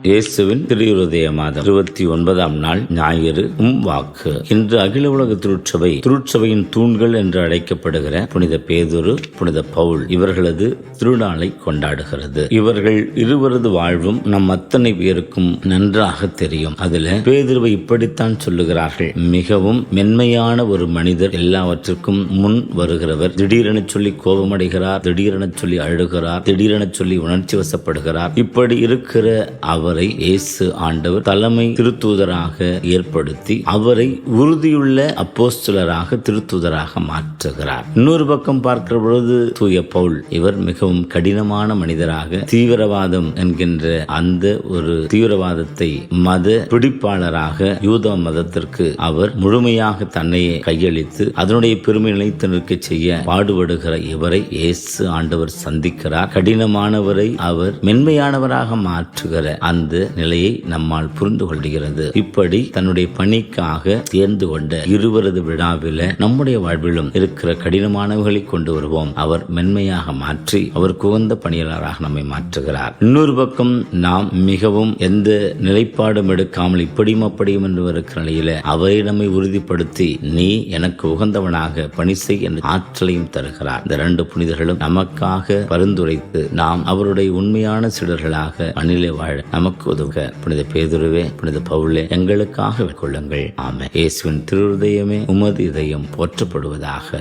இயேசுவின் திருஹிருதய மாதம் 29ஆம் நாள் ஞாயிறு. வாக்கு. இன்று அகில உலக திருச்சபையின் தூண்கள் என்று அழைக்கப்படுகிற புனித பேதுரு, புனித பவுல் இவர்களது திருநாளை கொண்டாடுகிறது. இவர்கள் இருவரது வாழ்வும் நம் அத்தனை பேருக்கும் நன்றாக தெரியும். அதுல பேதுருவை இப்படித்தான் சொல்லுகிறார்கள்: மிகவும் மென்மையான ஒரு மனிதர், எல்லாவற்றுக்கும் முன் வருகிறவர், திடீரென சொல்லி கோபமடைகிறார், திடீரென சொல்லி அழுகிறார், திடீரென சொல்லி உணர்ச்சி வசப்படுகிறார். இப்படி இருக்கிற அவரை இயேசு ஆண்டவர் தலைமை திருத்தூதராக ஏற்படுத்தி அவரை உறுதியுள்ள அப்போஸ்தலராக திருத்தூதராக மாற்றுகிறார். இன்னொரு பக்கம் பார்க்கிற பொழுது தூய பவுல், இவர் மிகவும் கடினமான மனிதராக தீவிரவாதம் என்கின்ற அந்த ஒரு தீவிரவாதத்தை மத பிடிப்பாளராக யூத மதத்திற்கு அவர் முழுமையாக தன்னையே கையளித்து அதனுடைய பெருமை நிலைத்து நிற்க செய்ய பாடுபடுகிற இவரை இயேசு ஆண்டவர் சந்திக்கிறார். கடினமானவரை அவர் மென்மையானவராக மாற்றுகிற அந்த நிலையை நம்மால் புரிந்து கொள்கிறது. இப்படி தன்னுடைய பணிக்காக தேர்ந்து கொண்ட இருவரது விழாவில நம்முடைய வாழ்விலும் இருக்கிற கடினமானவர்களை கொண்டு வருவோம். அவர் மென்மையாக மாற்றி அவர் குகந்த பணியாளராக நம்மை மாற்றுகிறார். இன்னொரு பக்கம் நாம் மிகவும் எந்த நிலைப்பாடும் எடுக்காமல் இப்படியும் அப்படியும் என்று இருக்கிற நிலையில அவரை நம்மை உறுதிப்படுத்தி நீ எனக்கு உகந்தவனாக பணி செய் என்ற ஆற்றலையும் தருகிறார். இந்த 2 புனிதர்களும் நமக்காக பரிந்துரைத்து நாம் அவருடைய உண்மையான சீடர்களாக பணியிலே வாழ நமக்கு உதவுக. புனித பேதுருவே, புனித பவுலே, எங்களுக்காக கொள்ளுங்கள். ஆமென். இயேசுவின் திருஹிருதயமே, உமது இதயம் போற்றப்படுவதாக.